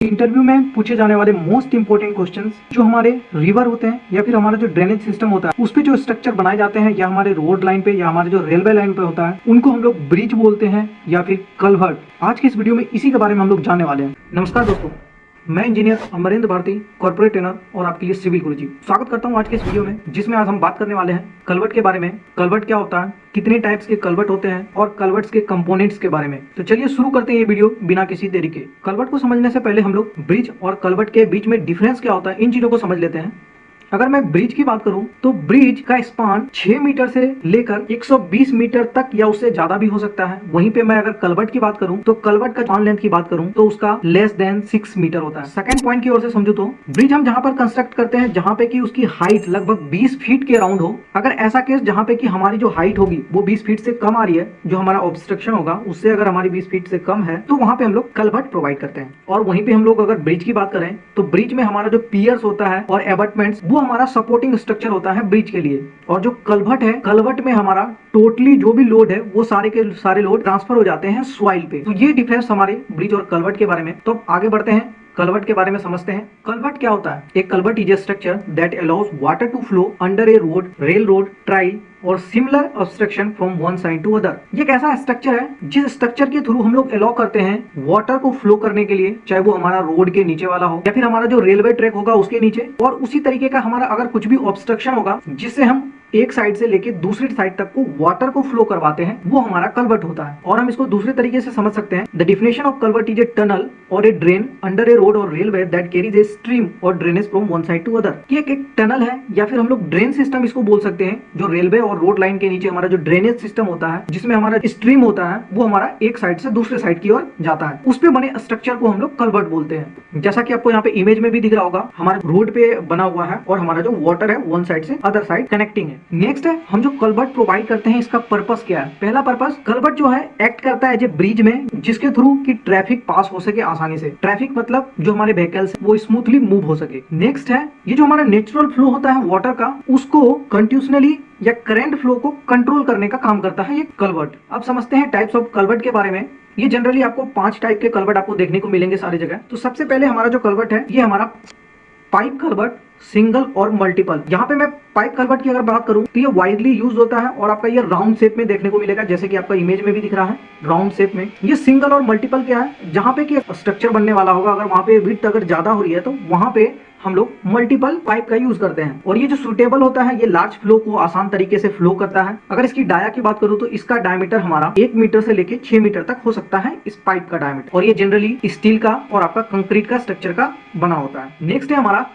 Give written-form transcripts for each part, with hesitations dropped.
Interview में पूछे जाने वाले मोस्ट इंपोर्टेंट क्वेश्चंस जो हमारे रिवर होते हैं या फिर हमारा जो ड्रेनेज सिस्टम होता है उस पे जो स्ट्रक्चर बनाए जाते हैं या हमारे रोड लाइन पे या हमारे जो रेलवे लाइन पे होता है उनको हम लोग ब्रिज बोलते हैं या फिर कल्वर्ट। आज के इस वीडियो में इसी के बारे में हम लोग जानने वाले हैं। नमस्कार दोस्तों, मैं engineer Amarendra Bharti, corporate trainer और आपके लिए सिविल गुरुजी स्वागत करता हूं आज के इस वीडियो में, जिसमें आज हम बात करने वाले हैं कल्वर्ट के बारे में। कल्वर्ट क्या होता है, कितने टाइप्स के कल्वर्ट होते हैं और कल्वर्ट्स के कंपोनेंट्स के बारे में। तो चलिए शुरू करते हैं ये वीडियो बिना किसी देरी के। कल्वर्ट को समझने से पहले हम लोग ब्रिज और कल्वर्ट के बीच में डिफरेंस क्या होता है इन चीजों को समझ लेते हैं। अगर मैं ब्रिज की बात करूं तो ब्रिज का स्पान 6 मीटर से लेकर 120 मीटर तक या उससे ज्यादा भी हो सकता है। वहीं पे मैं अगर कल्वर्ट की बात करूं तो कल्वर्ट का स्पान लेंथ की बात करूं तो उसका लेस देन 6 मीटर होता है। सेकंड पॉइंट की ओर से समझो तो ब्रिज हम जहां पर कंस्ट्रक्ट करते हैं जहां पे कि उसकी हाइट लगभग 20 फीट के अराउंड हो। अगर ऐसा केस जहां पे कि हमारी जो हाइट होगी वो 20 फीट से कम आ रही है, जो हमारा ऑब्स्ट्रक्शन होगा उससे अगर हमारी 20 फीट से कम है, तो वहां पे हम लोग कल्वर्ट प्रोवाइड करते हैं। और वहीं पे हम लोग अगर ब्रिज की बात करें तो ब्रिज में हमारा जो पियर्स होता है और एबटमेंट्स वो हमारा सपोर्टिंग स्ट्रक्चर होता है ब्रिज के लिए। और जो कल्वर्ट है, कल्वर्ट में हमारा टोटली जो भी लोड है वो सारे के सारे लोड ट्रांसफर हो जाते हैं सॉइल पे। तो ये डिफरेंस हमारे ब्रिज और कल्वर्ट के बारे में। तो आगे बढ़ते हैं, कल्वर्ट के बारे में समझते हैं। कल्वर्ट क्या होता है? एक culvert is a structure that allows water to flow under a road, rail road, trail or similar obstruction from one side to other. ये एक ऐसा स्ट्रक्चर है जिस स्ट्रक्चर के थ्रू हम लोग अलाउ करते हैं वाटर को फ्लो करने के लिए, चाहे वो हमारा रोड के नीचे वाला हो या फिर हमारा जो रेलवे ट्रैक होगा उसके नीचे। और उसी तरीके का हमारा अगर कुछ भी ऑब्स्ट्रक्शन होगा जिससे हम एक साइड से लेके दूसरी साइड तक को वाटर को फ्लो करवाते हैं, वो हमारा कल्वर्ट होता है। और हम इसको दूसरे तरीके से समझ सकते हैं। The definition of culvert is a tunnel or a drain under a road or railway that carries a stream or drainage from one side to other. ये एक टनल है या फिर हम लोग ड्रेन सिस्टम इसको बोल सकते हैं, जो रेलवे और रोड लाइन के नीचे हमारा जो ड्रेनेज सिस्टम होता है जिसमें हमारा स्ट्रीम होता है वो हमारा एक साइड से दूसरे साइड की ओर जाता है। उस पे बने स्ट्रक्चर को हम लोग कल्वर्ट बोलते हैं। जैसा कि आपको यहाँ पे इमेज में भी दिख रहा होगा, हमारे रोड पे बना हुआ है और हमारा जो वाटर है वन साइड से अदर साइड कनेक्टिंग है। नेक्स्ट है, हम जो कल्वर्ट प्रोवाइड करते हैं इसका पर्पस क्या है। पहला पर्पस, कल्वर्ट जो है एक्ट करता है एज ए ब्रिज में, जिसके थ्रू की ट्रैफिक पास हो सके आसानी से। ट्रैफिक मतलब जो हमारे व्हीकल्स वो स्मूथली मूव हो सके। नेक्स्ट है, ये जो हमारा नेचुरल फ्लो होता है वाटर का, उसको कंटिन्यूसली या करंट फ्लो को कंट्रोल करने का काम करता है ये कल्वर्ट। अब समझते हैं टाइप्स ऑफ कल्वर्ट के बारे में। ये जनरली आपको 5 टाइप के कल्वर्ट आपको देखने को मिलेंगे सारी जगह। तो सबसे पहले हमारा जो कल्वर्ट है ये हमारा पाइप कल्वर्ट, सिंगल और मल्टीपल। यहाँ पे मैं पाइप कल्वर्ट की अगर बात करूं तो ये वाइडली यूज होता है और आपका ये राउंड शेप में देखने को मिलेगा, जैसे कि आपका इमेज में भी दिख रहा है राउंड शेप में। ये सिंगल और मल्टीपल क्या है, जहां पे कि स्ट्रक्चर बनने वाला होगा, अगर वहां पे विड्थ अगर ज्यादा हो रही है तो वहां पे हम लोग मल्टीपल पाइप का यूज करते हैं। और ये जो सुटेबल होता है ये लार्ज फ्लो को आसान तरीके से फ्लो करता है। अगर इसकी डाया की बात करूं तो इसका डायमीटर हमारा 1 मीटर से लेके 6 मीटर तक हो सकता है इस पाइप का डायमीटर। और ये जनरली स्टील का और आपका कंक्रीट का स्ट्रक्चर का बना होता है। नेक्स्ट है हमारा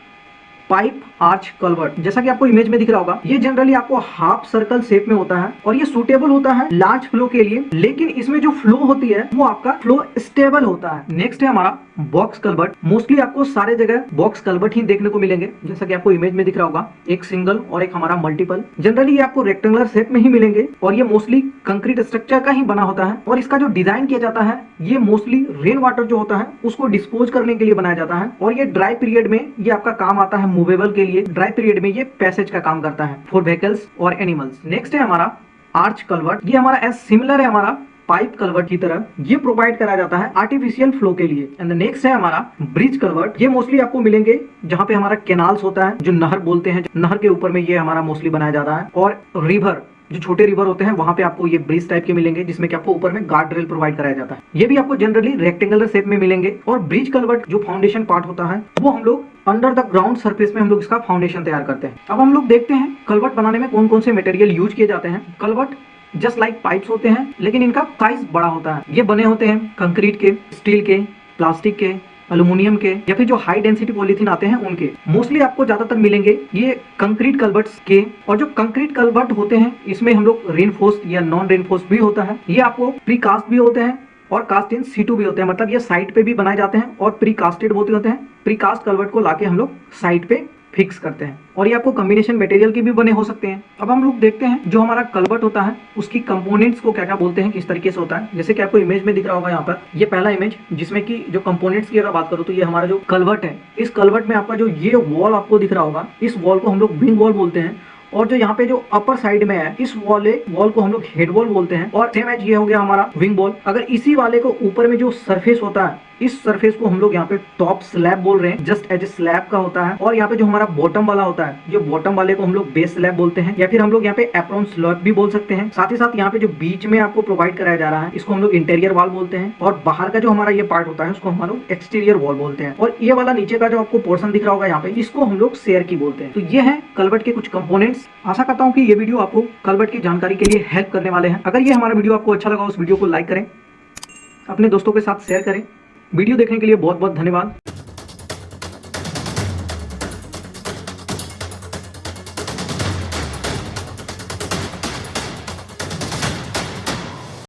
पाइप आर्च कल्वर्ट। जैसा कि आपको इमेज में दिख रहा होगा, ये जनरली आपको हाफ सर्कल शेप में होता है और ये सूटेबल होता है लार्ज फ्लो के लिए, लेकिन इसमें जो फ्लो होती है वो आपका फ्लो स्टेबल होता है। नेक्स्ट है हमारा बॉक्स कल्वर्ट। मोस्टली आपको सारे जगह बॉक्स कल्वर्ट ही देखने को मिलेंगे, जैसा कि आपको इमेज में दिख रहा होगा, एक सिंगल और एक हमारा मल्टीपल। जनरली ये आपको रेक्टेंगुलर शेप में ही मिलेंगे और ये मोस्टली कंक्रीट स्ट्रक्चर का ही बना होता है। और इसका जो डिजाइन किया जाता है ये मोस्टली रेन वाटर जो होता है उसको डिस्पोज करने के लिए बनाया जाता है। और ये ड्राई पीरियड में ये आपका काम आता है मूवेबल के लिए। ड्राई पीरियड में ये पैसेज का काम करता है फॉर व्हीकल्स और एनिमल्स। नेक्स्ट है हमारा आर्च कल्वर्ट। ये हमारा एज सिमिलर है हमारा पाइप कल्वर्ट की तरह, ये प्रोवाइड कराया जाता है आर्टिफिशियल फ्लो के लिए। एंड नेक्स्ट है हमारा ब्रिज कल्वर्ट। ये मोस्टली आपको मिलेंगे जहां पे हमारा कैनाल्स होता है, जो नहर बोलते हैं, नहर के ऊपर में ये हमारा मोस्टली बनाया जाता है। और रिवर, जो छोटे रिवर होते हैं वहां पे आपको ये ब्रिज टाइप के मिलेंगे, जिसमें कि आपको ऊपर में गार्ड रेल प्रोवाइड कराया जाता है। ये भी आपको जनरली रेक्टेंगुलर शेप में मिलेंगे। और ब्रिज कल्वर्ट जो फाउंडेशन पार्ट होता है वो हम लोग अंडर द ग्राउंड सरफेस में हम लोग इसका फाउंडेशन तैयार करते हैं। अब हम लोग देखते हैं कल्वर्ट बनाने में कौन कौन से मटेरियल यूज किए जाते हैं। कल्वर्ट जस्ट लाइक पाइप्स होते हैं, लेकिन इनका साइज बड़ा होता है। ये बने होते हैं कंक्रीट के, स्टील के, प्लास्टिक के, एल्यूमिनियम के या फिर जो हाई डेंसिटी पॉलीथीन आते हैं उनके। मोस्टली आपको ज्यादातर मिलेंगे ये कंक्रीट कल्वर्ट्स के। और जो कंक्रीट कल्वर्ट होते हैं इसमें हम लोग रेनफोर्स्ड या नॉन रेनफोर्स्ड भी होता है। ये आपको प्री कास्ट भी होते हैं और कास्ट इन सीटू भी होते हैं, मतलब ये साइट पे भी बनाए जाते हैं और प्री कास्टेड होते हैं। प्री कास्ट कल्वर्ट को लाके हम लोग साइट पे फिक्स करते हैं और ये आपको कॉम्बिनेशन मटेरियल के भी बने हो सकते हैं। अब हम लोग देखते हैं जो हमारा कल्वर्ट होता है उसकी कंपोनेंट्स को क्या क्या बोलते हैं, किस तरीके से होता है। जैसे कि आपको इमेज में दिख रहा होगा यहाँ पर, ये पहला इमेज जिसमें कि जो कंपोनेंट्स की अगर बात करूँ तो ये हमारा जो कल्वर्ट है, इस कल्वर्ट में आपका जो ये वॉल आपको दिख रहा होगा, इस वॉल को हम लोग विंग वॉल बोलते हैं। और जो यहाँ पे जो अपर साइड में है इस वॉल को हम लोग हेड वॉल बोलते हैं। और सेम एज ये हो गया हमारा विंग वॉल। अगर इसी वाले को ऊपर में जो सरफेस होता है इस सरफेस को हम लोग यहाँ पे टॉप स्लैब बोल रहे हैं, जस्ट एज ए स्लैब का होता है। और यहाँ पे जो हमारा बॉटम वाला होता है, जो बॉटम वाले को हम लोग बेस स्लैब बोलते हैं, या फिर हम लोग यहाँ पे एप्रॉन स्लैब भी बोल सकते हैं। साथ ही साथ यहाँ पे जो बीच में आपको प्रोवाइड कराया जा रहा है, इसको हम लोग इंटीरियर वॉल बोलते हैं। और बाहर का जो हमारा ये पार्ट होता है, उसको हम लोग एक्सटीरियर वॉल बोलते हैं। और ये वाला नीचे का जो आपको पोर्शन दिख रहा होगा यहाँ पे, इसको हम लोग शेयर की बोलते हैं। तो ये है कलवर्ट के कुछ कंपोनेंट्स। आशा करता हूँ कि ये वीडियो आपको कलवर्ट की जानकारी के लिए हेल्प करने वाले हैं। अगर ये हमारा वीडियो आपको अच्छा लगा, उस वीडियो को लाइक करें, अपने दोस्तों के साथ शेयर करें। वीडियो देखने के लिए बहुत बहुत धन्यवाद।